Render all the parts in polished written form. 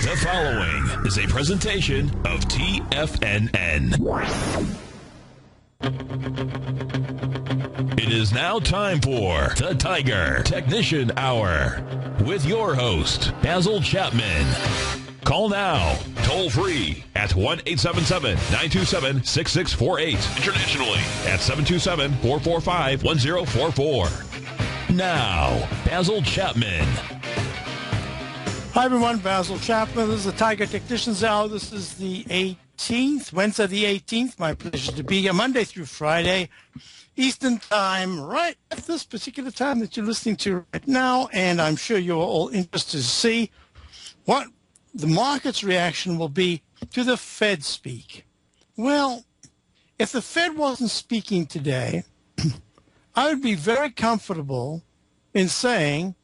The following is a presentation of TFNN. It is now time for the Tiger Technician Hour with your host, Basil Chapman. Call now, toll free at 1-877-927-6648. Internationally at 727-445-1044. Now, Basil Chapman. Hi everyone, Basil Chapman. This is the Tiger Technicians Hour. This is the 18th, Wednesday the 18th. My pleasure to be here Monday through Friday, Eastern Time, right at this particular time that you're listening to right now. And I'm sure you're all interested to see what the market's reaction will be to the Fed speak. Well, if the Fed wasn't speaking today, I would be very comfortable in saying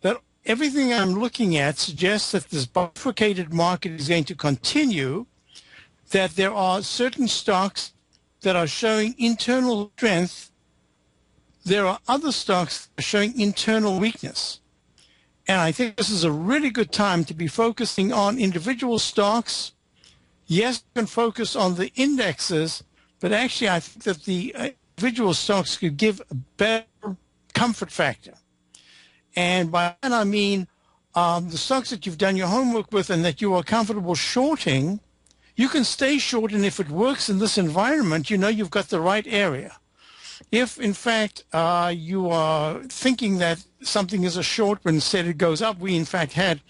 that everything I'm looking at suggests that this bifurcated market is going to continue, that there are certain stocks that are showing internal strength. There are other stocks that are showing internal weakness. And I think this is a really good time to be focusing on individual stocks. Yes, you can focus on the indexes, but actually I think that the individual stocks could give a better comfort factor. And by that I mean the stocks that you've done your homework with and that you are comfortable shorting, you can stay short, and if it works in this environment, you know you've got the right area. If, in fact, you are thinking that something is a short but instead it goes up, we, in fact, had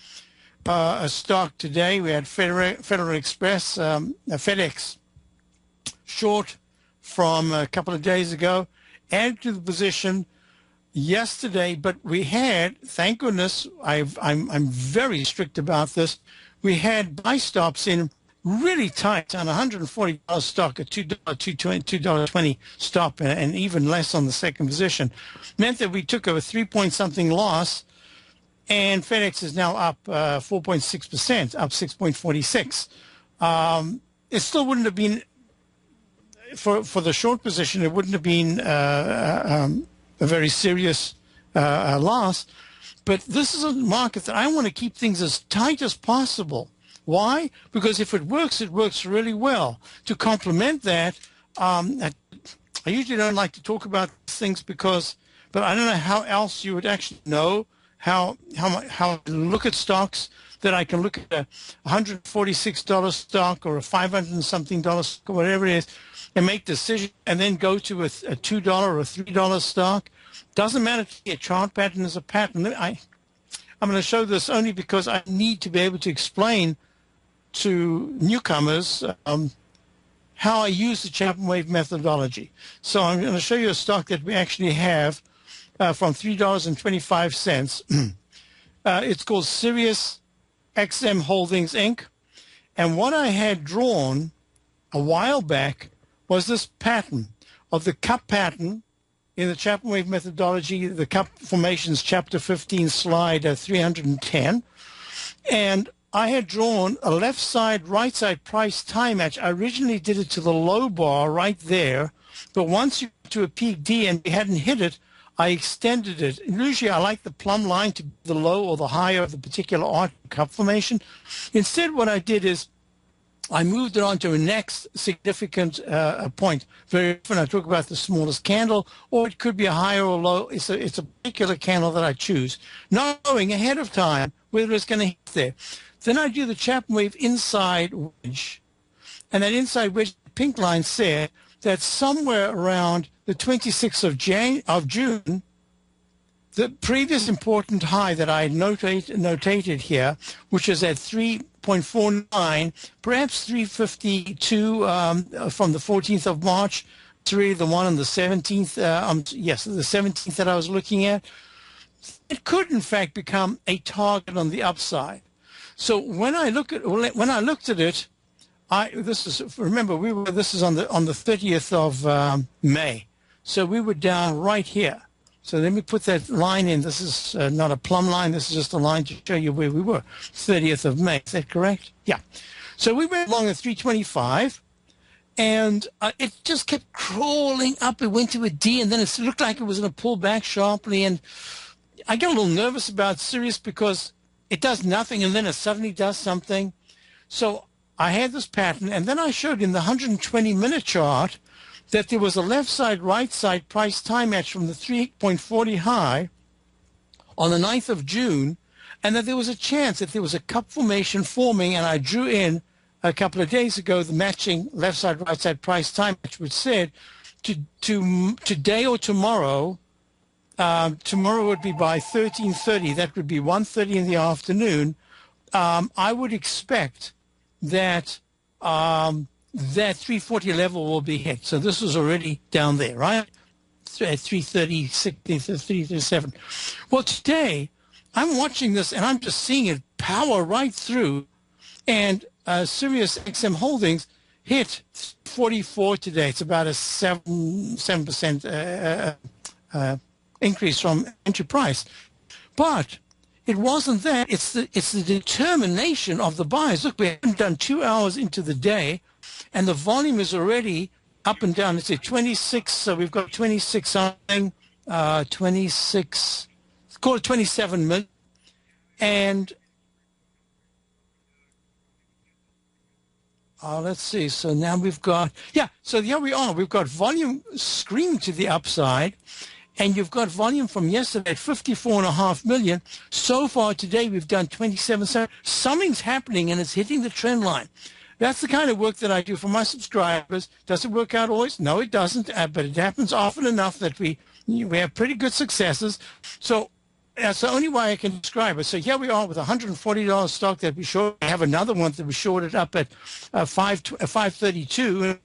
a stock today. We had Federal Express, FedEx short from a couple of days ago, added to the position yesterday, but we had, thank goodness, I'm very strict about this, we had buy stops in really tight on $140 stock, a $2.20 stop, and even less on the second position. Meant that we took a 3-point-something loss, and FedEx is now up 4.6%, up 6.46. It still wouldn't have been, for the short position, it wouldn't have been a very serious loss. But this is a market that I want to keep things as tight as possible. Why? Because if it works really well. To complement that, I usually don't like to talk about things but I don't know how else you would actually know how to look at stocks, that I can look at a $146 stock or a $500 and something stock, whatever it is, and make decisions, and then go to a $2 or a $3 stock. Doesn't matter to me. A chart pattern is a pattern. I'm going to show this only because I need to be able to explain to newcomers how I use the Chapman Wave methodology. So I'm going to show you a stock that we actually have from $3.25. It's called Sirius XM Holdings, Inc. And what I had drawn a while back was this pattern of the cup pattern in the Chapman Wave methodology, the cup formations, chapter 15, slide 310. And I had drawn a left side, right side price time match. I originally did it to the low bar right there, but once you get to a peak D and we hadn't hit it, I extended it. Usually I like the plumb line to be the low or the higher of the particular arc cup formation. Instead, what I did is I moved it on to a next significant point. Very often I talk about the smallest candle, or it could be a higher or low. It's a particular candle that I choose, not knowing ahead of time whether it's going to hit there. Then I do the Chapman Wave inside wedge, and that inside wedge, the pink line said that somewhere around the 26th of June, the previous important high that I notated here, which is at 3.49, perhaps 352 from the 14th of March, it's really the one on the 17th, yes, the 17th that I was looking at. It could, in fact, become a target on the upside. So when I looked at it, this is on the 30th of May, so we were down right here. So let me put that line in. This is not a plumb line. This is just a line to show you where we were. 30th of May. Is that correct? Yeah. So we went along at 325, and it just kept crawling up. It went to a D, and then it looked like it was going to pull back sharply. And I got a little nervous about Sirius because it does nothing, and then it suddenly does something. So I had this pattern, and then I showed in the 120-minute chart that there was a left side, right side price time match from the 3.40 high on the 9th of June, and that there was a chance that there was a cup formation forming, and I drew in a couple of days ago the matching left side, right side price time match, which said today or tomorrow, tomorrow would be by 13:30, that would be 1:30 in the afternoon, I would expect that that 340 level will be hit. So this was already down there, right? At 336, 337. Well, today I'm watching this and I'm just seeing it power right through, and Sirius XM Holdings hit 44 today. It's about a 7% increase from entry price. But it wasn't that. It's the determination of the buyers. Look, we haven't done 2 hours into the day, and the volume is already up and down. It's at 26, so we've got 26 something, 26, call it 27 million. And let's see. So now we've got, so here we are. We've got volume screaming to the upside, and you've got volume from yesterday at 54.5 million. So far today, we've done 27. Something's happening, and it's hitting the trend line. That's the kind of work that I do for my subscribers. Does it work out always? No, it doesn't, but it happens often enough that we have pretty good successes. So that's the only way I can describe it. So here we are with $140 stock that we short. We have another one that we shorted up at 532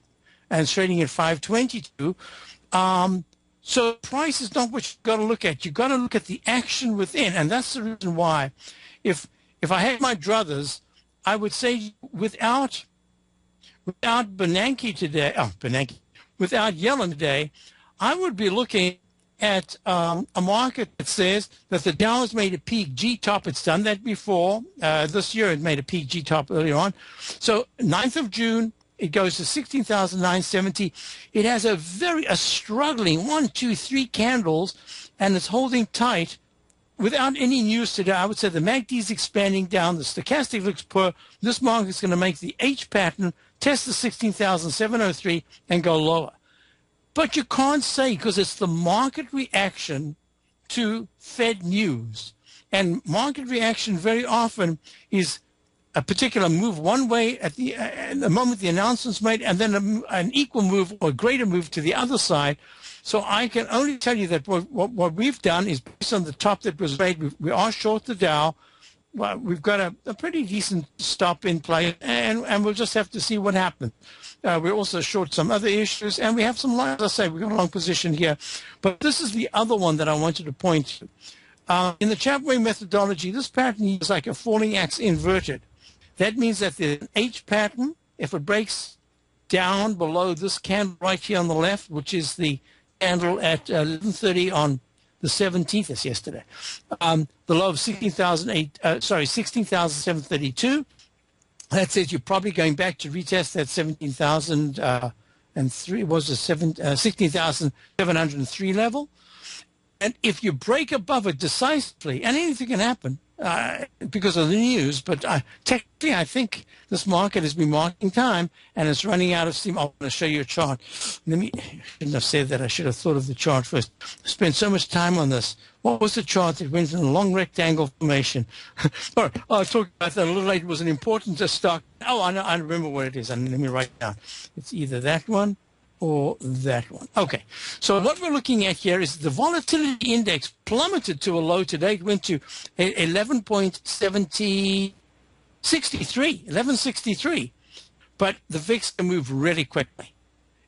and it's trading at 522. So price is not what you've got to look at. You've got to look at the action within, and that's the reason why. If I had my druthers, I would say without Bernanke today, without Yellen today, I would be looking at a market that says that the Dow has made a peak G-top. It's done that before. This year it made a peak G-top earlier on. So 9th of June, it goes to 16,970. It has a struggling 1, 2, 3 candles, and it's holding tight. Without any news today, I would say the MACD is expanding down. The stochastic looks poor. This market is going to make the H pattern, test the 16,703, and go lower. But you can't say, because it's the market reaction to Fed news. And market reaction very often is a particular move one way at the moment the announcement's made, and then an equal move or greater move to the other side. So I can only tell you that what we've done is based on the top that was made. We are short the Dow. Well, we've got a pretty decent stop in play, and we'll just have to see what happens. We're also short some other issues, and we have some, as I say, we've got a long position here. But this is the other one that I wanted to point to. In the Chapman methodology, this pattern is like a falling axe inverted. That means that there's an H pattern. If it breaks down below this candle right here on the left, which is the candle at 11:30 on the 17th, that's yesterday, the low of 16,732. That says you're probably going back to retest that 17,003, was the 16,703 level. And if you break above it decisively, and anything can happen because of the news, but technically I think this market has been marking time and it's running out of steam. I want to show you a chart. I shouldn't have said that. I should have thought of the chart first. I spent so much time on this. What was the chart that went in a long rectangle formation? All right, I'll talk about that a little later. It was an important stock. Oh, I remember what it is. Let me write it down. It's either that one or that one. Okay, so what we're looking at here is the volatility index plummeted to a low today. It went to 11.63, but the VIX can move really quickly.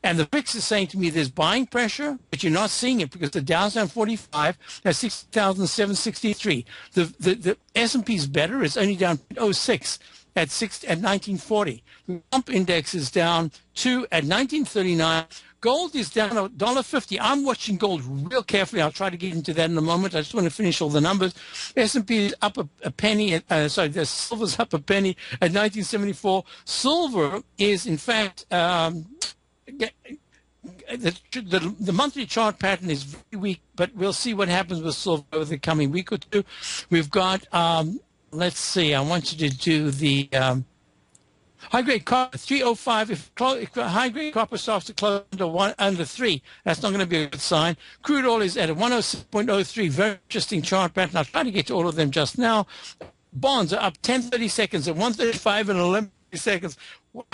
And the VIX is saying to me there's buying pressure, but you're not seeing it because the Dow's down 45, that's 6,763. The S&P is better, it's only down 0.06. At 1940. The pump index is down 2 at 1939. Gold is down $1.50. I'm watching gold real carefully. I'll try to get into that in a moment. I just want to finish all the numbers. S&P is up a penny. The silver's up a penny at 1974. Silver is, in fact, the monthly chart pattern is very weak, but we'll see what happens with silver over the coming week or two. We've got let's see. I want you to do the high-grade copper, 305. If high-grade copper starts to close under 3, that's not going to be a good sign. Crude oil is at a 106.03. Very interesting chart pattern. I'll try to get to all of them just now. Bonds are up 10-30 seconds at 135 and 11 seconds. Wow.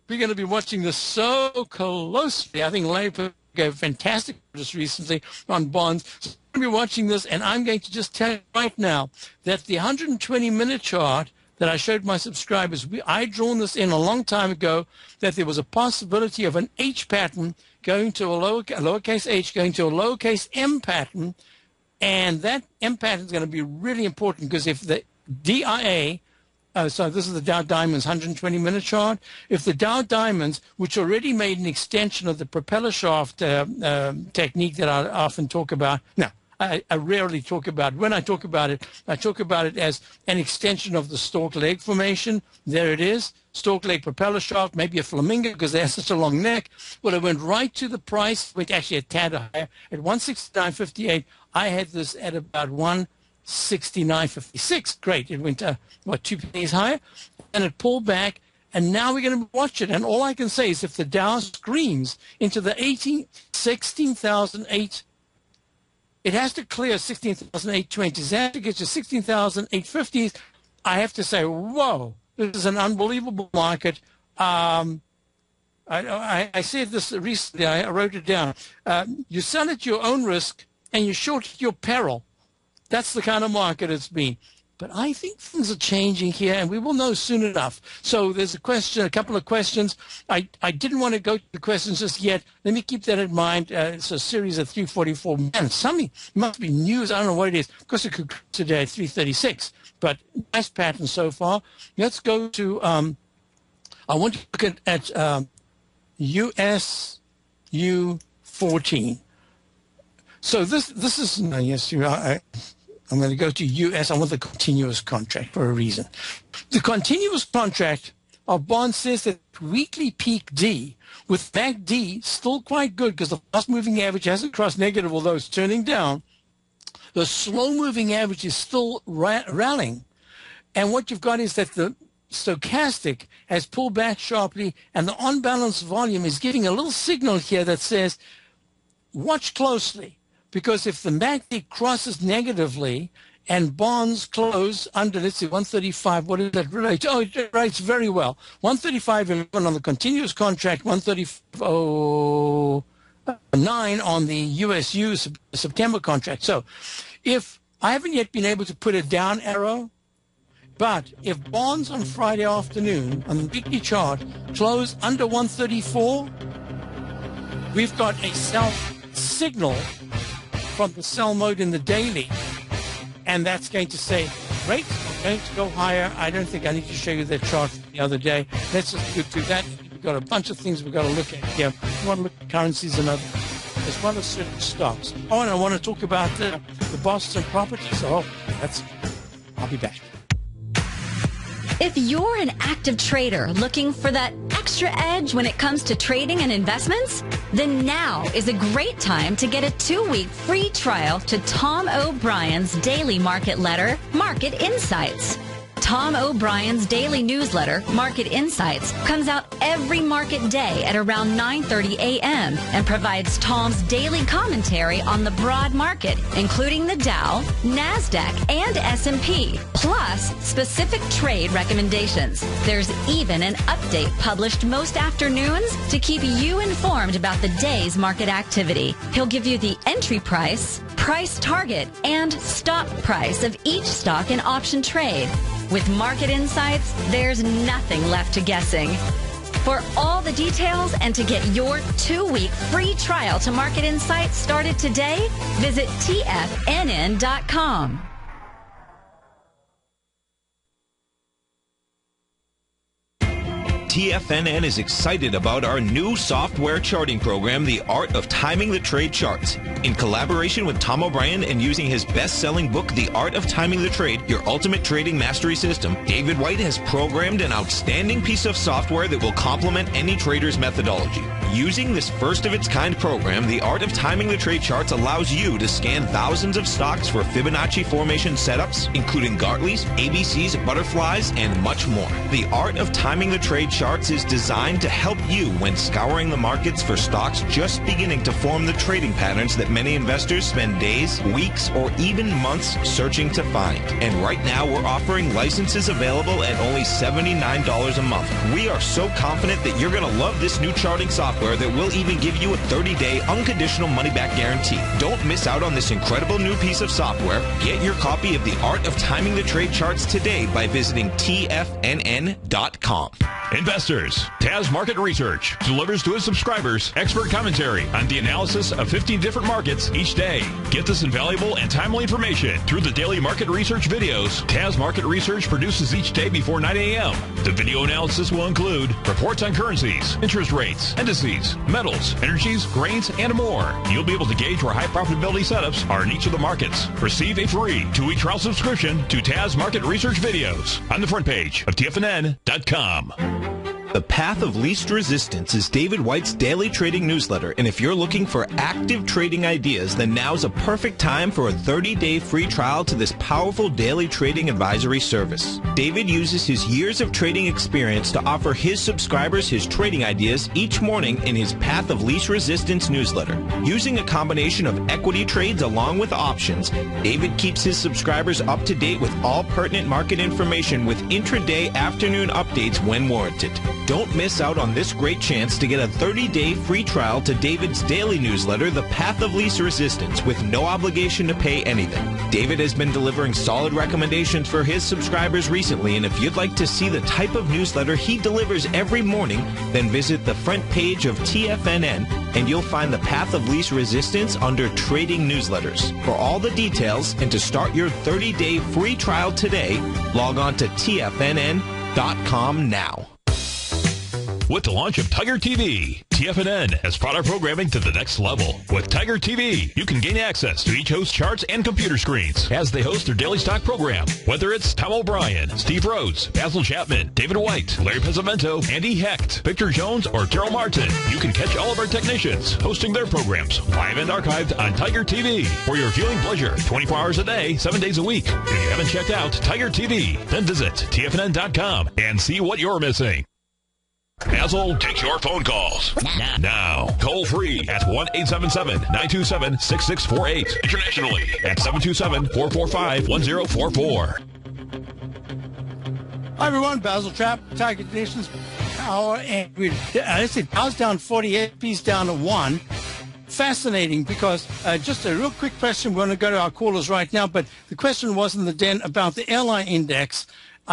We're going to be watching this so closely. I think Larry gave fantastic just recently on bonds. So we're going to be watching this, and I'm going to just tell you right now that the 120-minute chart that I showed my subscribers, I'd drawn this in a long time ago, that there was a possibility of an H pattern going to a lowercase h going to a lowercase m pattern, and that m pattern is going to be really important because if the DIA, so this is the Dow Diamonds 120-minute chart, if the Dow Diamonds, which already made an extension of the propeller shaft technique that I often talk about, now, I rarely talk about. When I talk about it as an extension of the stork leg formation. There it is, stork leg propeller shaft, maybe a flamingo because they have such a long neck. Well, it went right to the price, went actually a tad higher at 169.58. I had this at about 169.56. Great, it went 2 pennies higher, and it pulled back. And now we're going to watch it. And all I can say is if the Dow screams into the 16,008. It has to clear 16,820. It has to get to 16,850. I have to say, whoa, this is an unbelievable market. I said this recently. I wrote it down. You sell at your own risk and you short at your peril. That's the kind of market it's been. But I think things are changing here, and we will know soon enough. So there's a couple of questions. I didn't want to go to the questions just yet. Let me keep that in mind. It's a series of 344. Man, something must be news. I don't know what it is. Of course, it could today at 336. But nice pattern so far. Let's go to, I want to look at USU 14. So this is, no, yes, you are. I'm going to go to US. I want the continuous contract for a reason. The continuous contract of bonds says that weekly peak D with MACD still quite good because the fast moving average hasn't crossed negative, although it's turning down. The slow moving average is still rallying. And what you've got is that the stochastic has pulled back sharply, and the on-balance volume is giving a little signal here that says, watch closely. Because if the MACD crosses negatively and bonds close under, let's see, 135, what does that relate to? Oh, it relates very well. 135.11 on the continuous contract, 135.09 on the USU September contract. So if I haven't yet been able to put a down arrow, but if bonds on Friday afternoon on the weekly chart close under 134, we've got a sell signal from the sell mode in the daily, and that's going to say rates are going to go higher. I don't think I need to show you that chart from the other day. Let's just go through that. We've got a bunch of things we've got to look at here. We want to look at currencies and other, as well as certain stocks. Oh, and I want to talk about the Boston properties. Oh, I'll be back. If you're an active trader looking for that extra edge when it comes to trading and investments, then now is a great time to get a 2-week free trial to Tom O'Brien's daily market letter, Market Insights. Tom O'Brien's daily newsletter, Market Insights, comes out every market day at around 9:30 a.m. and provides Tom's daily commentary on the broad market, including the Dow, NASDAQ, and S&P, plus specific trade recommendations. There's even an update published most afternoons to keep you informed about the day's market activity. He'll give you the entry price, price target, and stop price of each stock and option trade. With Market Insights, there's nothing left to guessing. For all the details and to get your 2-week free trial to Market Insights started today, visit TFNN.com. TFNN is excited about our new software charting program, The Art of Timing the Trade Charts. In collaboration with Tom O'Brien and using his best-selling book, The Art of Timing the Trade, Your Ultimate Trading Mastery System, David White has programmed an outstanding piece of software that will complement any trader's methodology. Using this first-of-its-kind program, The Art of Timing the Trade Charts allows you to scan thousands of stocks for Fibonacci formation setups, including Gartley's, ABC's, butterflies, and much more. The Art of Timing the Trade Charts is designed to help you when scouring the markets for stocks just beginning to form the trading patterns that many investors spend days, weeks, or even months searching to find. And right now, we're offering licenses available at only $79 a month. We are so confident that you're going to love this new charting software that will even give you a 30-day unconditional money-back guarantee. Don't miss out on this incredible new piece of software. Get your copy of The Art of Timing the Trade Charts today by visiting TFNN.com. Investors, Taz Market Research delivers to its subscribers expert commentary on the analysis of 15 different markets each day. Get this invaluable and timely information through the daily market research videos Taz Market Research produces each day before 9 a.m. The video analysis will include reports on currencies, interest rates, indices, metals, energies, grains, and more. You'll be able to gauge where high profitability setups are in each of the markets. Receive a free 2-week trial subscription to Taz Market Research videos on the front page of TFNN.com. The Path of Least Resistance is David White's daily trading newsletter, and if you're looking for active trading ideas, then now's a perfect time for a 30-day free trial to this powerful daily trading advisory service. David uses his years of trading experience to offer his subscribers his trading ideas each morning in his Path of Least Resistance newsletter. Using a combination of equity trades along with options, David keeps his subscribers up to date with all pertinent market information with intraday afternoon updates when warranted. Don't miss out on this great chance to get a 30-day free trial to David's daily newsletter, The Path of Least Resistance, with no obligation to pay anything. David has been delivering solid recommendations for his subscribers recently, and if you'd like to see the type of newsletter he delivers every morning, then visit the front page of TFNN, and you'll find The Path of Least Resistance under Trading Newsletters. For all the details and to start your 30-day free trial today, log on to TFNN.com now. With the launch of Tiger TV, TFNN has brought our programming to the next level. With Tiger TV, you can gain access to each host's charts and computer screens as they host their daily stock program. Whether it's Tom O'Brien, Steve Rhodes, Basil Chapman, David White, Larry Pezzavento, Andy Hecht, Victor Jones, or Terrell Martin, you can catch all of our technicians hosting their programs live and archived on Tiger TV for your viewing pleasure 24 hours a day, 7 days a week. If you haven't checked out Tiger TV, then visit TFNN.com and see what you're missing. Basil takes your phone calls now. Toll free at 1-877-927-6648. Internationally at 727-445-1044. Hi, everyone. Basil Chapman, Tiger Technicians Hour. And let's see, Dow's down 48, P's down to 1. Fascinating, because just a real quick question. We're going to go to our callers right now, but the question was in the den about the airline index.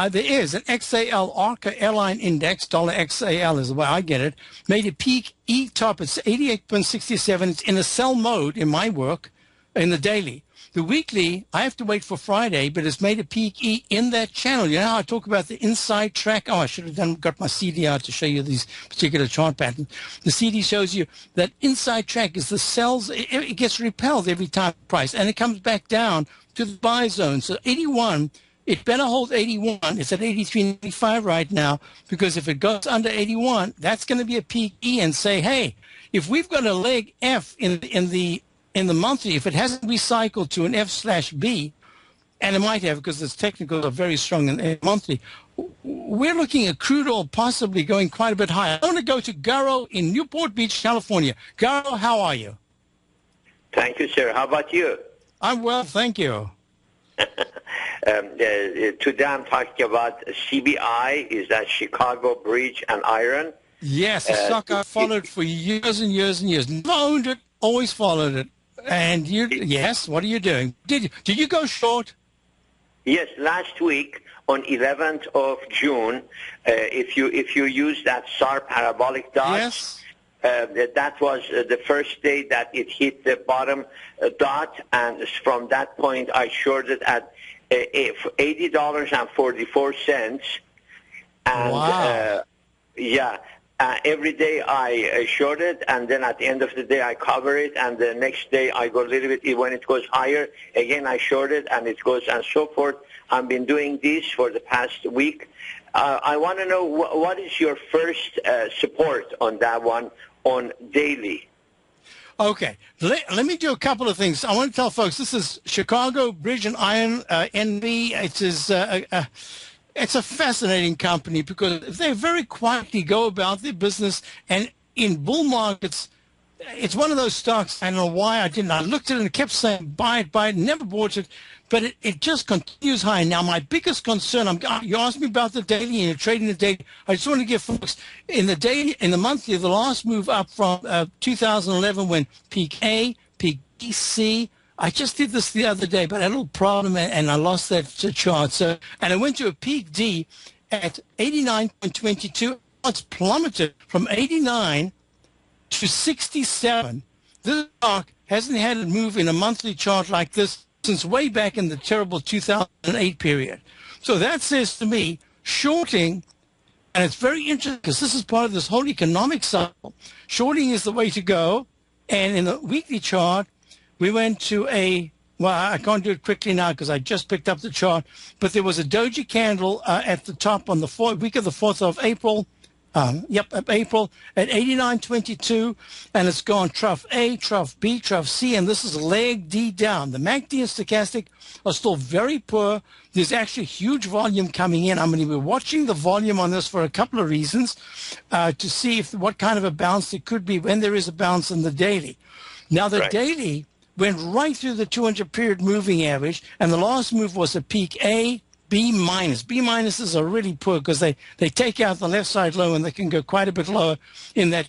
There is an XAL ARCA airline index, $XAL is the way I get it, made a peak E-top. It's 88.67. It's in a sell mode in my work, in the daily. The weekly, I have to wait for Friday, but it's made a peak E in that channel. You know how I talk about the inside track? Oh, I should have got my CD out to show you these particular chart patterns. The CD shows you that inside track is the sells. It gets repelled every time price, and it comes back down to the buy zone. So 81. It better hold 81. It's at 83.95 right now, because if it goes under 81, that's going to be a peak E, and say, hey, if we've got a leg F in the monthly, if it hasn't recycled to an F/B, and it might have because its technicals are very strong in monthly, we're looking at crude oil possibly going quite a bit higher. I want to go to Garo in Newport Beach, California. Garo, how are you? Thank you, sir. How about you? I'm well, thank you. Today I'm talking about CBI, is that Chicago Bridge and Iron. Yes, a stock I followed for years and years and years. Never owned it, always followed it. And yes, what are you doing? Did you go short? Yes, last week on 11th of June, if you use that SAR parabolic dot, yes. That was the first day that it hit the bottom dot, and from that point I shorted at $80.44, and wow. Yeah. Every day I short it, and then at the end of the day I cover it, and the next day I go a little bit. When it goes higher, again I short it, and it goes and so forth. I've been doing this for the past week. I want to know what is your first support on that one on daily? Okay, let me do a couple of things. I want to tell folks this is Chicago Bridge and Iron NB. It's a fascinating company because they very quietly go about their business, and in bull markets, it's one of those stocks. I don't know why I didn't. I looked at it and kept saying buy it, never bought it, but it just continues high. Now, my biggest concern, you asked me about the daily and you're trading the daily. I just want to give folks in the daily, in the monthly, the last move up from 2011 when peak A, peak B, C. I just did this the other day, but I had a little problem and I lost that chart. So, and I went to a peak D at 89.22. It's plummeted from 89 to 67. This stock hasn't had a move in a monthly chart like this since way back in the terrible 2008 period. So that says to me, shorting, and it's very interesting because this is part of this whole economic cycle, shorting is the way to go. And in the weekly chart, we went to well, I can't do it quickly now because I just picked up the chart, but there was a doji candle at the top on the week of the 4th of April, April at 89.22, and it's gone trough A, trough B, trough C, and this is leg D down. The MACD and stochastic are still very poor. There's actually huge volume coming in. I'm going to be watching the volume on this for a couple of reasons to see what kind of a bounce it could be when there is a bounce in the daily. Now, the daily went right through the 200-period moving average, and the last move was a peak A, B minus. B minuses are really poor because they take out the left side low, and they can go quite a bit lower in that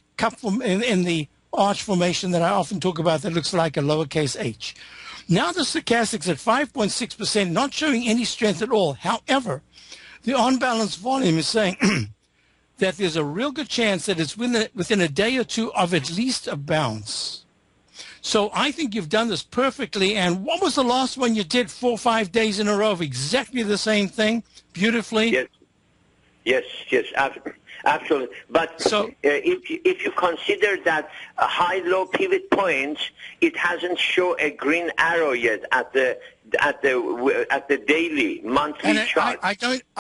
in the arch formation that I often talk about that looks like a lowercase h. Now the stochastic's at 5.6%, not showing any strength at all. However, the on-balance volume is saying that there's a real good chance that it's within a day or two of at least a bounce. So I think you've done this perfectly. And what was the last one you did 4 or 5 days in a row of exactly the same thing, beautifully? Yes, absolutely. But so, if you consider that high-low pivot points, it hasn't shown a green arrow yet at the daily, monthly chart. I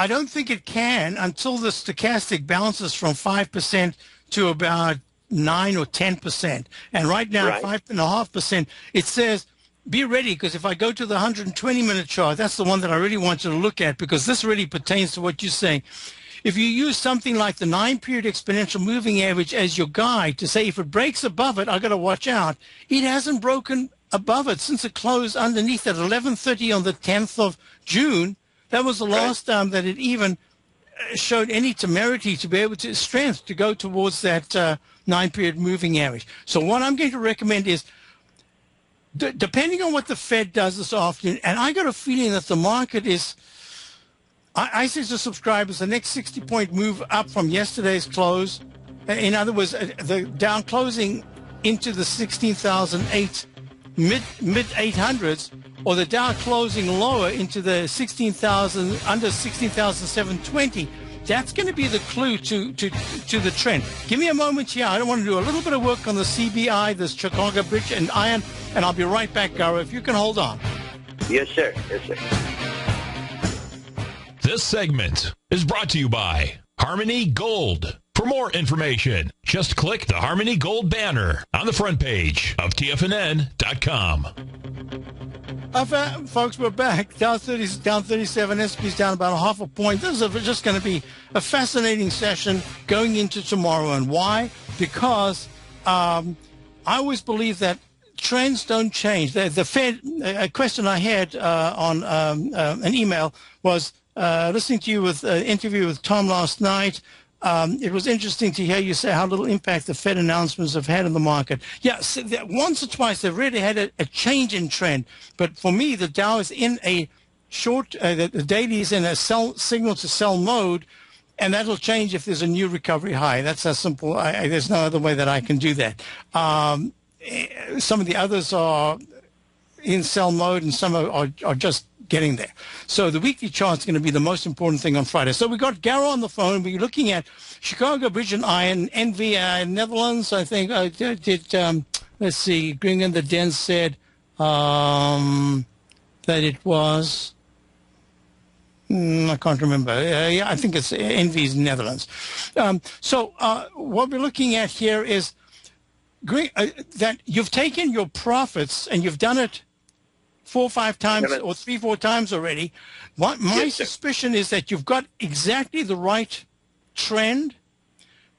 don't think it can until the stochastic bounces from 5% to about 9 or 10%, and right now 5.5%. It says be ready, because if I go to the 120-minute chart, that's the one that I really want you to look at, because this really pertains to what you're saying. If you use something like the 9-period exponential moving average as your guide to say if it breaks above it, I got to watch out. It hasn't broken above it since it closed underneath at 11:30 on the 10th of June. That was the last time that it even showed any temerity to be able to strength to go towards that 9-period moving average. So what I'm going to recommend is, depending on what the Fed does this afternoon, and I got a feeling that the market is, I say to subscribers, the next 60-point move up from yesterday's close, in other words, the down closing into the 16,008 mid 800s, or the Dow closing lower into the 16,000, under 16,720, that's going to be the clue to the trend. Give me a moment here. I want to do a little bit of work on the CBI, this Chicago Bridge and Iron, and I'll be right back, Garo, if you can hold on. Yes, sir. Yes, sir. This segment is brought to you by Harmony Gold. For more information, just click the Harmony Gold banner on the front page of TFNN.com. Folks, we're back. Dow 30, down 37. S&P's down about 0.5 point. This is just going to be a fascinating session going into tomorrow. And why? Because I always believe that trends don't change. The Fed, a question I had on an email was listening to you with an interview with Tom last night. It was interesting to hear you say how little impact the Fed announcements have had on the market. Yeah, so once or twice they've really had a change in trend. But for me, the Dow is in a short, the daily is in a signal to sell mode, and that'll change if there's a new recovery high. That's how simple. There's no other way that I can do that. Some of the others are in sell mode, and some are just getting there. So the weekly chart is going to be the most important thing on Friday. So we got Garo on the phone. We're looking at Chicago Bridge and Iron, NV, Netherlands, I think. Let's see, Green and the Den said that it was, I can't remember. Yeah, I think it's NV's Netherlands. So what we're looking at here is that you've taken your profits and you've done it 4 or 5 times or 3, 4 times already. My suspicion is that you've got exactly the right trend,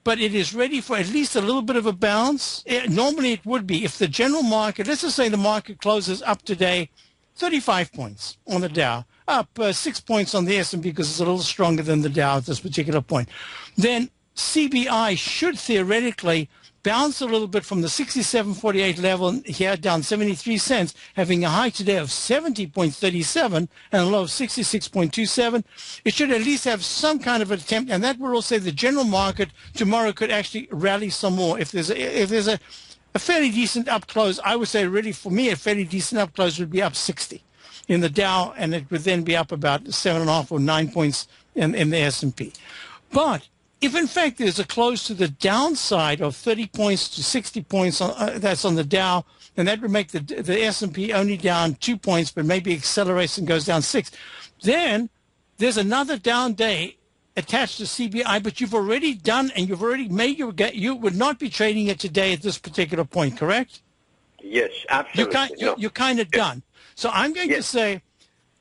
but it is ready for at least a little bit of a bounce. Normally it would be if the general market, let's just say the market closes up today 35 points on the Dow, up 6 points on the S&P because it's a little stronger than the Dow at this particular point. Then CBI should theoretically bounce a little bit from the 67.48 level here down 73 cents, having a high today of 70.37 and a low of 66.27. It should at least have some kind of attempt, and that would also say the general market tomorrow could actually rally some more. If there's a fairly decent up close, I would say really for me a fairly decent up close would be up 60 in the Dow, and it would then be up about 7.5 or 9 points in the S&P. But if, in fact, there's a close to the downside of 30 points to 60 points, that's on the Dow, and that would make the S&P only down 2 points, but maybe accelerates and goes down 6. Then there's another down day attached to CBI, but you've already done and you've already made you would not be trading it today at this particular point, correct? Yes, absolutely. You're kind of done. So I'm going to say,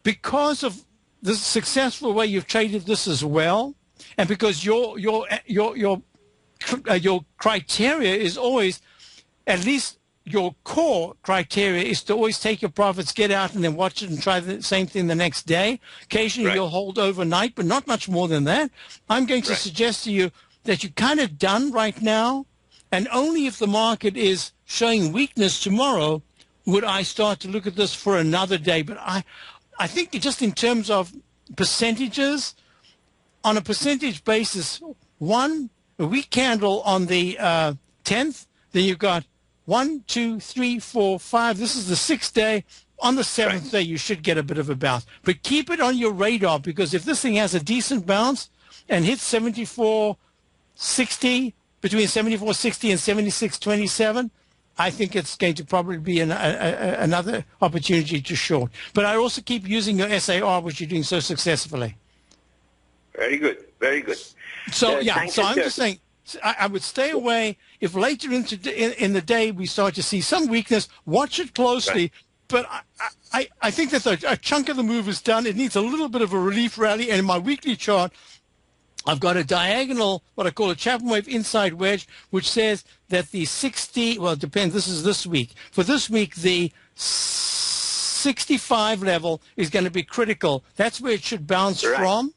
because of the successful way you've traded this as well, and because your criteria is always, at least your core criteria is to always take your profits, get out, and then watch it and try the same thing the next day. Occasionally you'll hold overnight, but not much more than that. I'm going to suggest to you that you're kind of done right now, and only if the market is showing weakness tomorrow would I start to look at this for another day. But I think just in terms of percentages, on a percentage basis, a weak candle on the 10th, then you've got 1, 2, 3, 4, 5. This is the 6th day. On the 7th day, you should get a bit of a bounce. But keep it on your radar, because if this thing has a decent bounce and hits 74.60, between 74.60 and 76.27, I think it's going to probably be another opportunity to short. But I also keep using your SAR, which you're doing so successfully. Very good, very good. So so I'm just saying, I would stay away if later in the day we start to see some weakness. Watch it closely, but I think that a chunk of the move is done. It needs a little bit of a relief rally, and in my weekly chart, I've got a diagonal, what I call a Chapman wave inside wedge, which says that the 60, well, it depends, this is this week. For this week, the 65 level is going to be critical. That's where it should bounce from.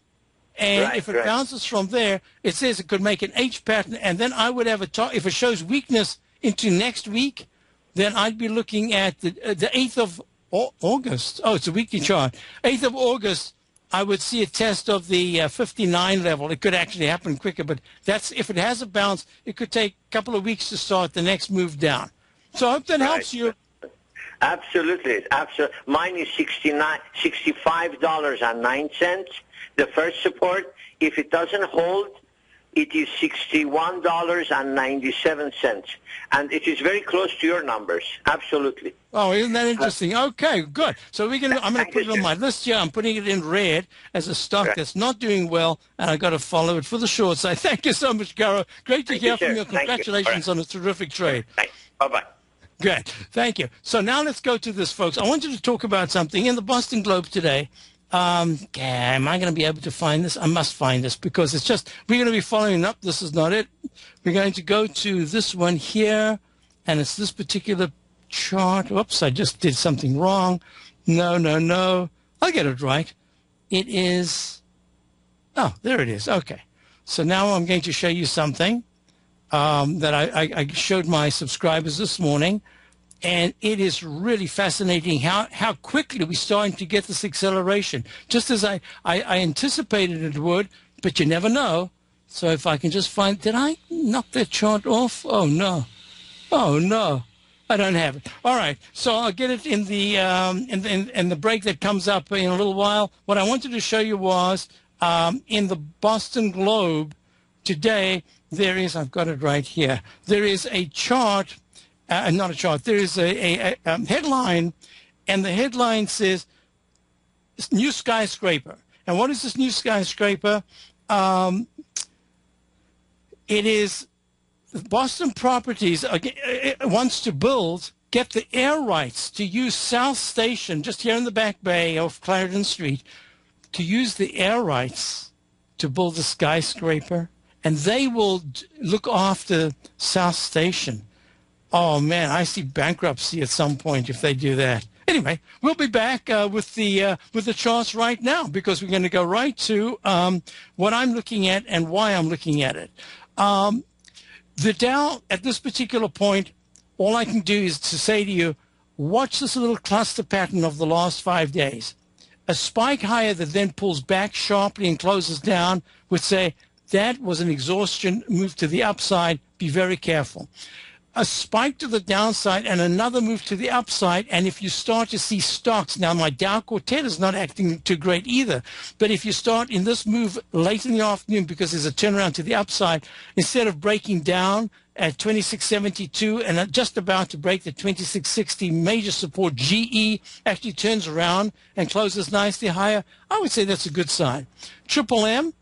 And if it bounces from there, it says it could make an H pattern. And then I would have if it shows weakness into next week, then I'd be looking at the 8th of August. Oh, it's a weekly chart. 8th of August, I would see a test of the 59 level. It could actually happen quicker, but that's if it has a bounce, it could take a couple of weeks to start the next move down. So I hope that helps you. Absolutely. Mine is $65.09. The first support, if it doesn't hold, it is $61.97. And it is very close to your numbers. Absolutely. Oh, isn't that interesting? Okay, good. So I'm going to put it on my list here. I'm putting it in red as a stock that's not doing well, and I've got to follow it for the short side. Thank you so much, Garo. Great to hear from you. Congratulations on a terrific trade. Thanks. Bye-bye. Good. Thank you. So now let's go to this, folks. I want you to talk about something in the Boston Globe today. Am I going to be able to find this? I must find this because it's just, we're going to be following up. This is not it. We're going to go to this one here, and it's this particular chart. Oops, I just did something wrong. No. I'll get it right. It is, oh, there it is. Okay. So now I'm going to show you something that I showed my subscribers this morning. And it is really fascinating how quickly we're starting to get this acceleration, just as I anticipated it would, but you never know. So if I can just find, did I knock that chart off? Oh, no. I don't have it. All right, so I'll get it in the in the break that comes up in a little while. What I wanted to show you was in the Boston Globe today. There is, I've got it right here. There is a chart, not a chart. There is a headline, and the headline says "New Skyscraper." And what is this new skyscraper? It is Boston Properties wants to get the air rights to use South Station, just here in the Back Bay of Clarendon Street, to use the air rights to build a skyscraper. And they will look after South Station. Oh, man, I see bankruptcy at some point if they do that. Anyway, we'll be back with the charts right now, because we're going to go right to what I'm looking at and why I'm looking at it. The Dow, at this particular point, all I can do is to say to you, watch this little cluster pattern of the last 5 days. A spike higher that then pulls back sharply and closes down would say that was an exhaustion move to the upside. Be very careful. A spike to the downside and another move to the upside, and if you start to see stocks, now my Dow Quartet is not acting too great either, but if you start in this move late in the afternoon because there's a turnaround to the upside, instead of breaking down at 2672 and just about to break the 2660 major support, GE actually turns around and closes nicely higher, I would say that's a good sign. Triple M,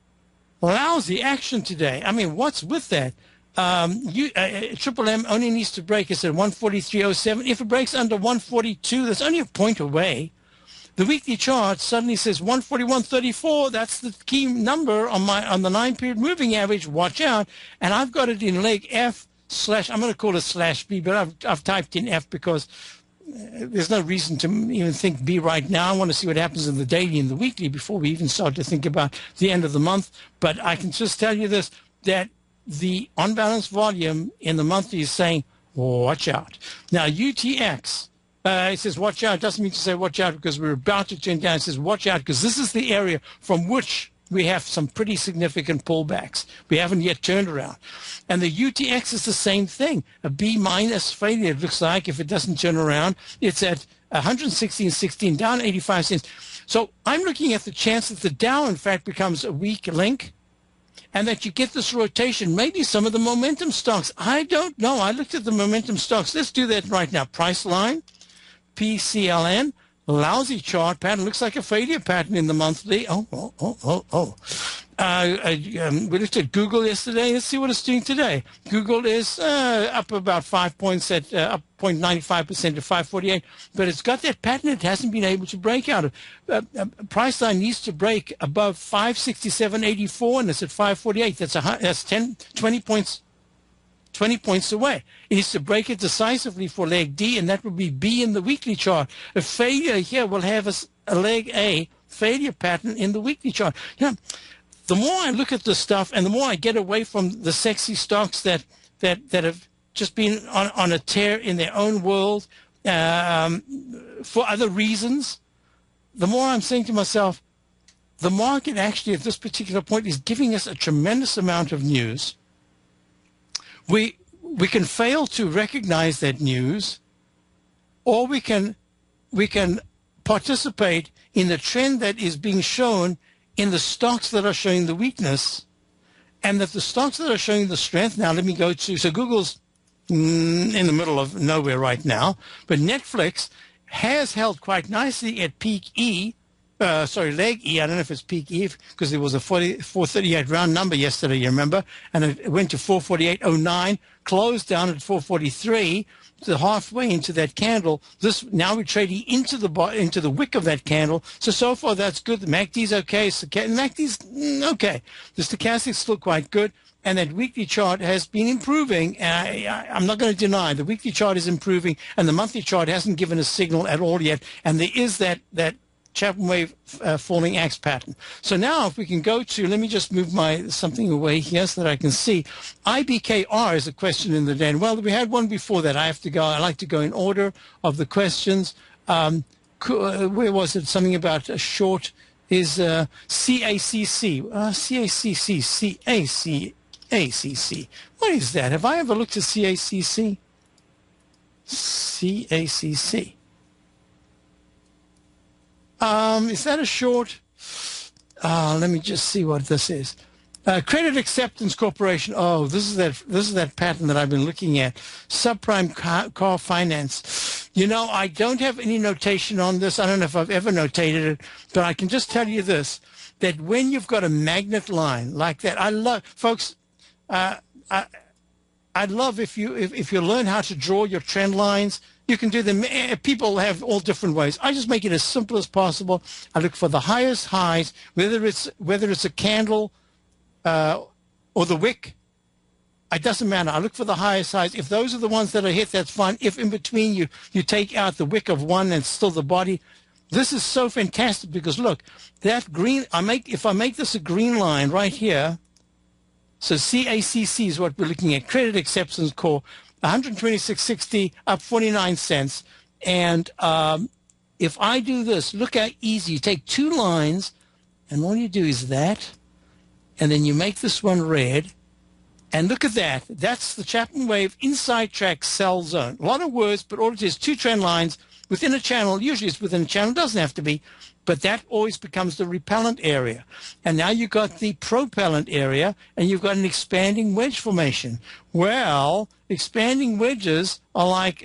lousy action today. I mean, what's with that? Triple M only needs to break, it's at 143.07. If it breaks under 142, that's only a point away. The weekly chart suddenly says 141.34. That's the key number on the 9-period moving average. Watch out. And I've got it in leg F / I'm going to call it /B, but I've typed in F because there's no reason to even think B right now. I want to see what happens in the daily and the weekly before we even start to think about the end of the month. But I can just tell you this, that the on-balance volume in the monthly is saying, watch out. Now, UTX, it says watch out. It doesn't mean to say watch out because we're about to turn down. It says watch out because this is the area from which we have some pretty significant pullbacks. We haven't yet turned around. And the UTX is the same thing, a B- failure, it looks like, if it doesn't turn around. It's at 116.16, down 85 cents. So I'm looking at the chance that the Dow, in fact, becomes a weak link, and that you get this rotation, maybe some of the momentum stocks. I don't know. I looked at the momentum stocks. Let's do that right now. Priceline, PCLN, lousy chart pattern. Looks like a failure pattern in the monthly. We looked at Google yesterday. Let's see what it's doing today. Google is up about 5 points at up 0.95% to 548, but it's got that pattern it hasn't been able to break out of. Priceline needs to break above 567.84, and it's at 548. That's 20 points away. It needs to break it decisively for leg D, and that would be B in the weekly chart. A failure here will have a leg A failure pattern in the weekly chart. You know, the more I look at this stuff and the more I get away from the sexy stocks that have just been on a tear in their own world for other reasons, the more I'm saying to myself, the market actually at this particular point is giving us a tremendous amount of news. We can fail to recognize that news, or we can participate in the trend that is being shown in the stocks that are showing the weakness, and that the stocks that are showing the strength. Now let me go to, so Google's in the middle of nowhere right now, but Netflix has held quite nicely at peak E, leg E. I don't know if it's peak E because there was a 438 round number yesterday, you remember, and it went to 448.09, closed down at 443. So halfway into that candle. Now we're trading into the wick of that candle. So far that's good. The MACD's okay. MACD's okay. The stochastic's still quite good. And that weekly chart has been improving. I'm not going to deny the weekly chart is improving, and the monthly chart hasn't given a signal at all yet. And there is that Chapman wave falling axe pattern. So now if we can go to, let me just move something away here so that I can see. IBKR is a question in the day. Well, we had one before that. I like to go in order of the questions. Where was it? Something about a short is CACC. CACC. What is that? Have I ever looked at CACC? CACC. Is that a short? Let me just see what this is. Credit Acceptance Corporation. Oh, this is that pattern that I've been looking at. Subprime car finance. You know, I don't have any notation on this. I don't know if I've ever notated it, but I can just tell you this: that when you've got a magnet line like that, I love, folks. I'd love if you learn how to draw your trend lines. You can do them. People have all different ways. I just make it as simple as possible. I look for the highest highs, whether it's a candle or the wick. It doesn't matter. I look for the highest highs. If those are the ones that are hit, that's fine. If in between you take out the wick of one and still the body, this is so fantastic because look, that green. If I make this a green line right here. So CACC is what we're looking at. Credit Acceptance Core, 126.60 up 49 cents. And if I do this, look how easy. You take two lines, and all you do is that, and then you make this one red. And look at that. That's the Chapman Wave inside track sell zone. A lot of words, but all it is, two trend lines within a channel. Usually it's within a channel. It doesn't have to be. But that always becomes the repellent area. And now you've got the propellant area, and you've got an expanding wedge formation. Well, expanding wedges are like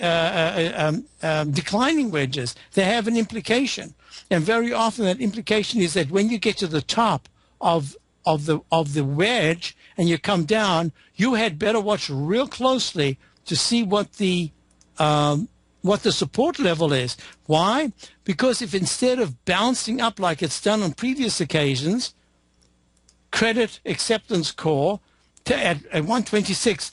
declining wedges. They have an implication. And very often that implication is that when you get to the top of the wedge and you come down, you had better watch real closely to see what the support level is. Why? Because if instead of bouncing up like it's done on previous occasions, Credit Acceptance Core at 126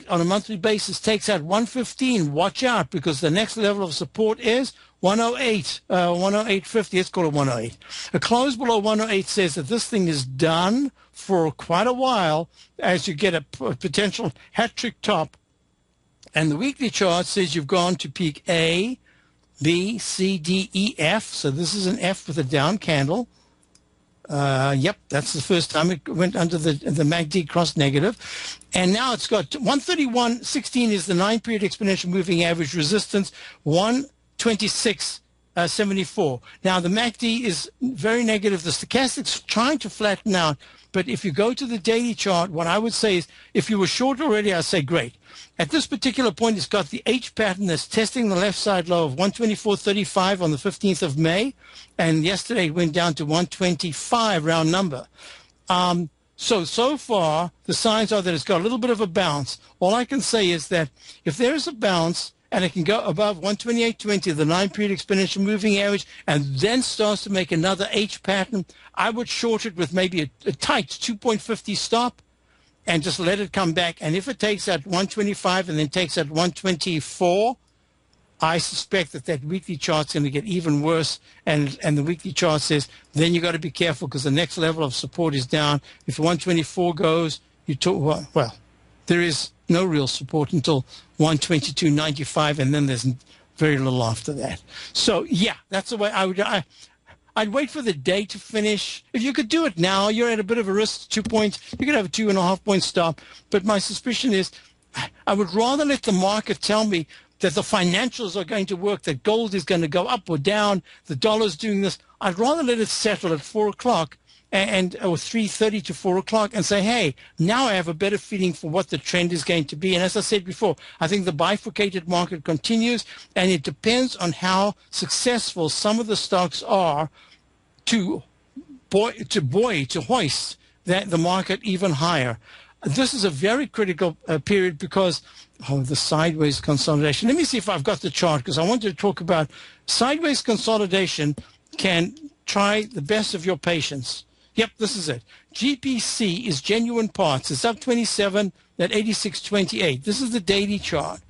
on a monthly basis takes out 115, watch out, because the next level of support is 108, 108.50. Let's call it 108. A close below 108 says that this thing is done for quite a while as you get a potential hat-trick top. And the weekly chart says you've gone to peak A, B, C, D, E, F. So this is an F with a down candle. Yep, that's the first time it went under the MACD cross negative. And now it's got 131.16 is the 9-period exponential moving average resistance, 126.74. Now the MACD is very negative. The stochastic's trying to flatten out. But if you go to the daily chart, what I would say is, if you were short already, I'd say great. At this particular point, it's got the H pattern that's testing the left side low of 124.35 on the 15th of May. And yesterday it went down to 125, round number. So far, the signs are that it's got a little bit of a bounce. All I can say is that if there is a bounce, and it can go above 128.20, the 9-period exponential moving average, and then starts to make another H pattern, I would short it with maybe a tight 2.50 stop and just let it come back. And if it takes at 125 and then takes at 124, I suspect that weekly chart's going to get even worse. And the weekly chart says then you got to be careful because the next level of support is down. If 124 goes, well, there is no real support until 122.95, and then there's very little after that. So yeah, that's the way I'd wait for the day to finish. If you could do it now, you're at a bit of a risk, 2 points. You could have a 2.5 point stop. But my suspicion is I would rather let the market tell me that the financials are going to work, that gold is going to go up or down, the dollar's doing this. I'd rather let it settle at 4 o'clock or 3:30 to 4 o'clock and say, hey, now I have a better feeling for what the trend is going to be. And as I said before, I think the bifurcated market continues, and it depends on how successful some of the stocks are to hoist the market even higher. This is a very critical period because the sideways consolidation. Let me see if I've got the chart, because I wanted to talk about sideways consolidation can try the best of your patience. Yep, this is it. GPC is genuine parts. It's up 27 at 86.28. This is the daily chart.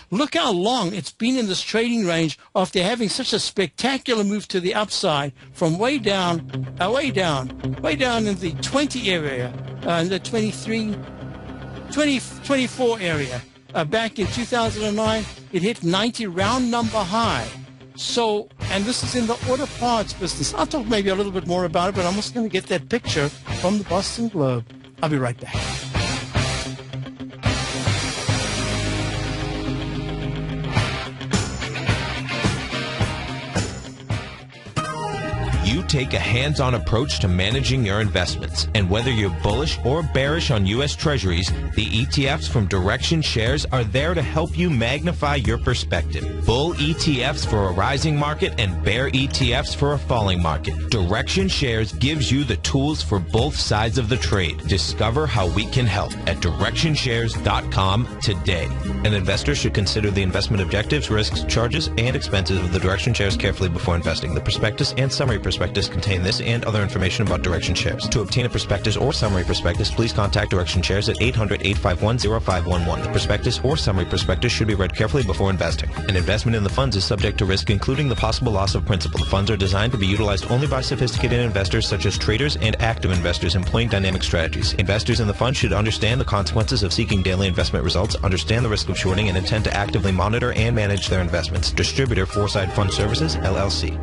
Look how long it's been in this trading range after having such a spectacular move to the upside from way down in the 20 area, in the 23, 20, 24 area. Back in 2009, it hit 90 round number high. So, and this is in the auto parts business. I'll talk maybe a little bit more about it, but I'm just going to get that picture from the Boston Globe. I'll be right back. you take a hands-on approach to managing your investments. And whether you're bullish or bearish on U.S. Treasuries, the ETFs from Direction Shares are there to help you magnify your perspective. Bull ETFs for a rising market and bear ETFs for a falling market. Direction Shares gives you the tools for both sides of the trade. Discover how we can help at DirectionShares.com today. An investor should consider the investment objectives, risks, charges, and expenses of the Direction Shares carefully before investing. The prospectus and summary prospectus contain this and other information about Direction Shares. To obtain a prospectus or summary prospectus, please contact Direction Shares at 800-851-0511. The prospectus or summary prospectus should be read carefully before investing. An investment in the funds is subject to risk, including the possible loss of principal. The funds are designed to be utilized only by sophisticated investors such as traders and active investors employing dynamic strategies. Investors in the fund should understand the consequences of seeking daily investment results, understand the risk of shorting, and intend to actively monitor and manage their investments. Distributor Foresight Fund Services, LLC.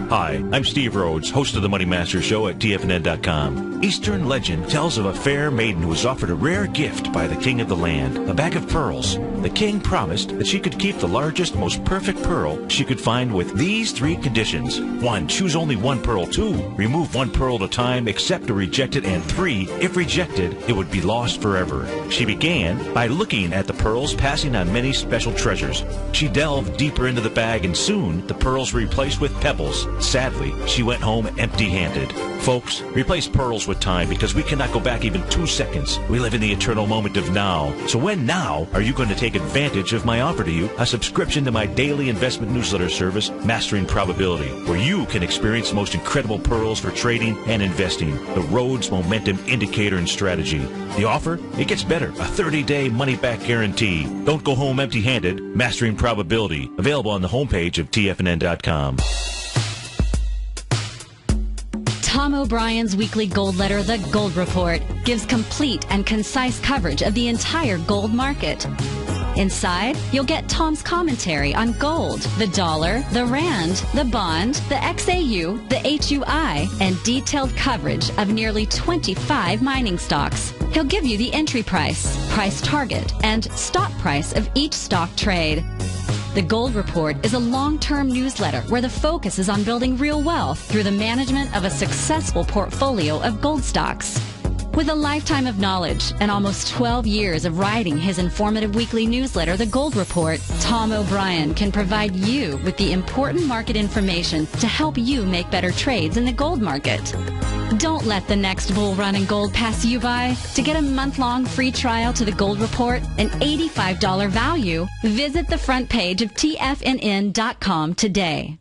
Hi, I'm Steve Rhodes, host of the Money Master Show at TFNN.com. Eastern legend tells of a fair maiden who was offered a rare gift by the king of the land, a bag of pearls. The king promised that she could keep the largest, most perfect pearl she could find with these 3 conditions. 1, choose only 1 pearl. 2, remove 1 pearl at a time, accept or reject it. And 3, if rejected, it would be lost forever. She began by looking at the pearls, passing on many special treasures. She delved deeper into the bag, and soon the pearls were replaced with pebbles. Sadly, she went home empty-handed. Folks, replace pearls with time, because we cannot go back even 2 seconds. We live in the eternal moment of now. So when now are you going to take advantage of my offer to you, a subscription to my daily investment newsletter service, Mastering Probability, where you can experience the most incredible pearls for trading and investing, the Rhodes Momentum Indicator and Strategy. The offer? It gets better. A 30-day money-back guarantee. Don't go home empty-handed. Mastering Probability. Available on the homepage of TFNN.com. Tom O'Brien's weekly gold letter, The Gold Report, gives complete and concise coverage of the entire gold market. Inside, you'll get Tom's commentary on gold, the dollar, the rand, the bond, the XAU, the HUI, and detailed coverage of nearly 25 mining stocks. He'll give you the entry price, price target, and stop price of each stock trade. The Gold Report is a long-term newsletter where the focus is on building real wealth through the management of a successful portfolio of gold stocks. With a lifetime of knowledge and almost 12 years of writing his informative weekly newsletter, The Gold Report, Tom O'Brien can provide you with the important market information to help you make better trades in the gold market. Don't let the next bull run in gold pass you by. To get a month-long free trial to The Gold Report, an $85 value, visit the front page of TFNN.com today.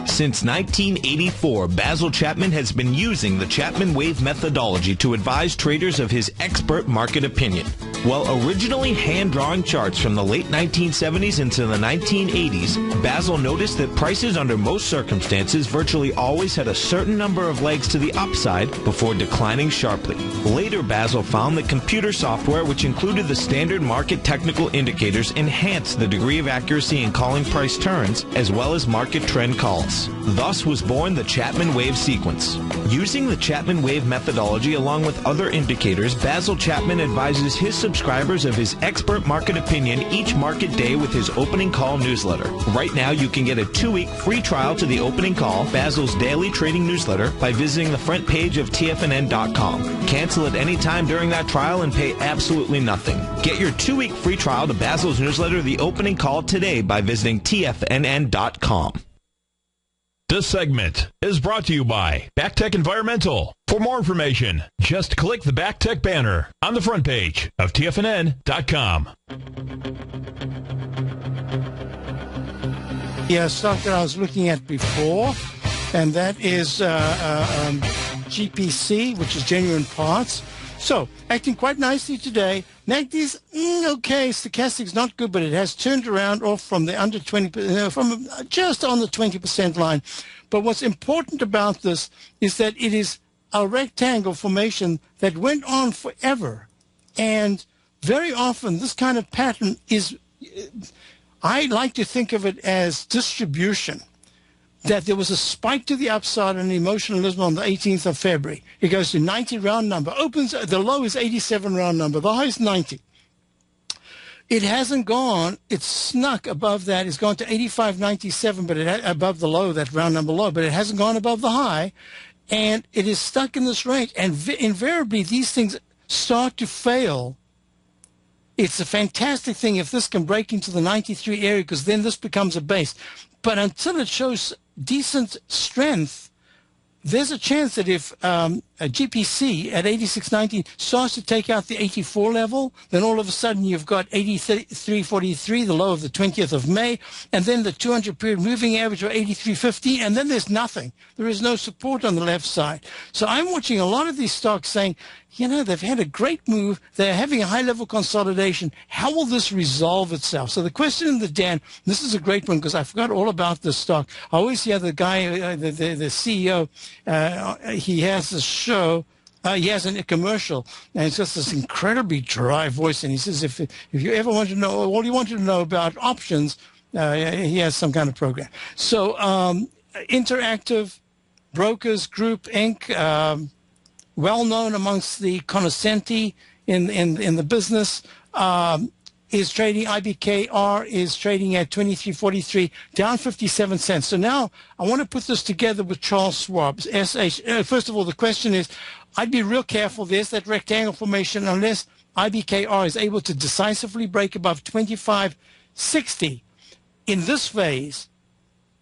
Since 1984, Basil Chapman has been using the Chapman Wave methodology to advise traders of his expert market opinion. While originally hand-drawing charts from the late 1970s into the 1980s, Basil noticed that prices under most circumstances virtually always had a certain number of legs to the upside before declining sharply. Later, Basil found that computer software, which included the standard market technical indicators, enhanced the degree of accuracy in calling price turns as well as market trend calls. Thus was born the Chapman Wave sequence. Using the Chapman Wave methodology along with other indicators, Basil Chapman advises his subscribers of his expert market opinion each market day with his opening call newsletter. Right now, you can get a 2-week free trial to the opening call, Basil's daily trading newsletter, by visiting the front page of TFNN.com. Cancel at any time during that trial and pay absolutely nothing. Get your 2-week free trial to Basil's newsletter, The Opening Call, today by visiting TFNN.com. This segment is brought to you by BackTech Environmental. For more information, just click the BackTech banner on the front page of TFNN.com. Yeah, stock that I was looking at before, and that is GPC, which is Genuine Parts. So, acting quite nicely today. NACD's okay. Stochastic's not good, but it has turned around off from the under 20%, from just on the 20% line. But what's important about this is that it is a rectangle formation that went on forever. And very often, this kind of pattern is, I like to think of it as distribution. That there was a spike to the upside and emotionalism on the 18th of February. It goes to 90 round number. Opens, the low is 87 round number. The high is 90. It hasn't gone. It's snuck above that. It's gone to 85.97, but above the low, that round number low, but it hasn't gone above the high. And it is stuck in this range. And invariably, these things start to fail. It's a fantastic thing if this can break into the 93 area, because then this becomes a base. But until it shows decent strength, there's a chance that if a GPC at 86.19 starts to take out the 84 level, then all of a sudden you've got 83.43, the low of the 20th of May, and then the 200-period moving average of 83.50, and then there's nothing. There is no support on the left side. So I'm watching a lot of these stocks saying, they've had a great move. They're having a high-level consolidation. How will this resolve itself? So the question in the Dan, this is a great one because I forgot all about this stock. I always hear the guy, the CEO, he has this show. He has a commercial, and it's just this incredibly dry voice. And he says, if you ever want to know, all you wanted to know about options, he has some kind of program. So Interactive Brokers Group, Inc., well known amongst the cognoscenti in the business, is trading. IBKR is trading at 23.43, down 57 cents. So now I want to put this together with Charles Schwab. First of all, the question is, I'd be real careful. There's that rectangle formation unless IBKR is able to decisively break above 25.60 in this phase,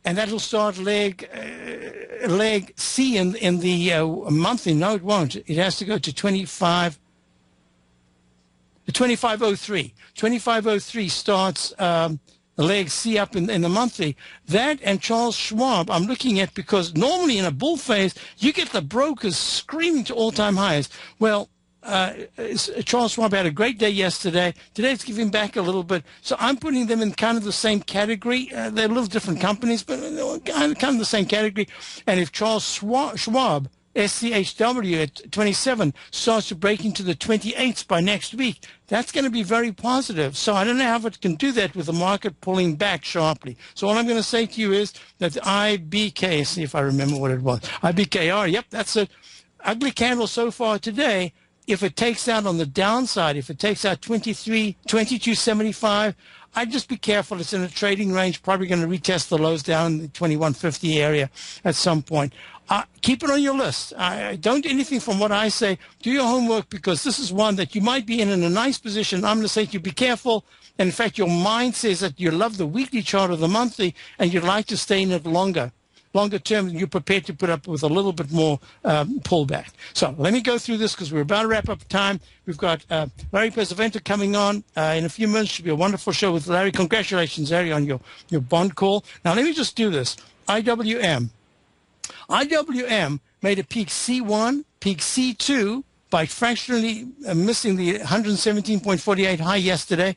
and that will start leg C in the monthly. No, it won't. It has to go to 25.03. 25.03 starts leg C up in the monthly. That and Charles Schwab I'm looking at, because normally in a bull phase, you get the brokers screaming to all-time highs. Well, Charles Schwab had a great day yesterday. Today it's giving back a little bit. So I'm putting them in kind of the same category. They're a little different companies, but kind of the same category. And if Charles Schwab, SCHW at 27 starts to break into the 28s by next week, that's going to be very positive. So I don't know how it can do that with the market pulling back sharply. So all I'm going to say to you is that the IBK, see if I remember what it was, IBKR, yep, that's an ugly candle so far today. If it takes out on the downside, if it takes out 22.75, I'd just be careful. It's in a trading range, probably going to retest the lows down in the 21.50 area at some point. Keep it on your list. Don't do anything from what I say. Do your homework, because this is one that you might be in a nice position. I'm going to say to you, be careful. And in fact, your mind says that you love the weekly chart or the monthly, and you'd like to stay in it longer term, you're prepared to put up with a little bit more pullback. So let me go through this because we're about to wrap up time. We've got Larry Pesavento coming on in a few minutes. Should be a wonderful show with Larry. Congratulations, Larry, on your bond call. Now let me just do this. IWM made a peak C1, peak C2 by fractionally missing the 117.48 high yesterday.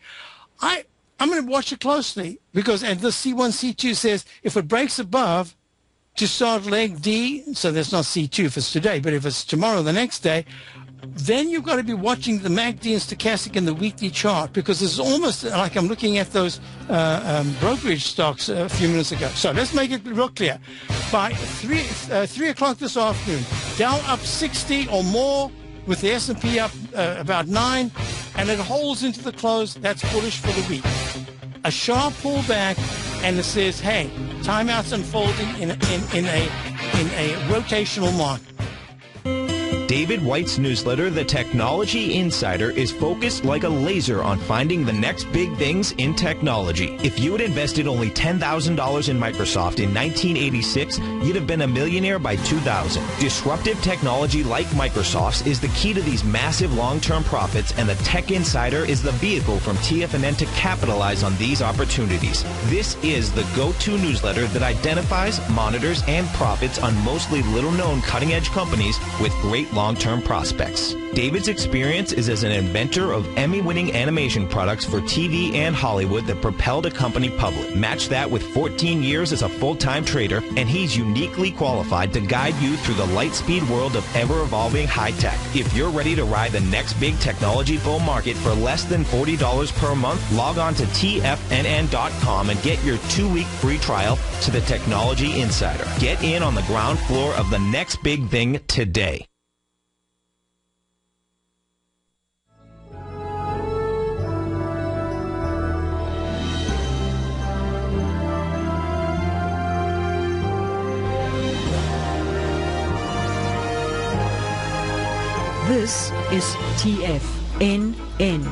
I'm going to watch it closely because, and the C1, C2 says if it breaks above to start leg D, so that's not C2 if it's today, but if it's tomorrow, the next day, then you've got to be watching the MACD and stochastic in the weekly chart, because it's almost like I'm looking at those brokerage stocks a few minutes ago. So let's make it real clear. By 3 o'clock this afternoon, Dow up 60 or more, with the S&P up about 9, and it holds into the close. That's bullish for the week. A sharp pullback, and it says, hey, timeout's unfolding in a rotational market. David White's newsletter, The Technology Insider, is focused like a laser on finding the next big things in technology. If you had invested only $10,000 in Microsoft in 1986, you'd have been a millionaire by 2000. Disruptive technology like Microsoft's is the key to these massive long-term profits, and the Tech Insider is the vehicle from TFNN to capitalize on these opportunities. This is the go-to newsletter that identifies, monitors, and profits on mostly little-known cutting-edge companies with great long-term prospects. David's experience is as an inventor of Emmy-winning animation products for TV and Hollywood that propelled a company public. Match that with 14 years as a full-time trader, and he's uniquely qualified to guide you through the light-speed world of ever-evolving high-tech. If you're ready to ride the next big technology bull market for less than $40 per month, log on to TFNN.com and get your 2-week free trial to the Technology Insider. Get in on the ground floor of the next big thing today. This is TFNN.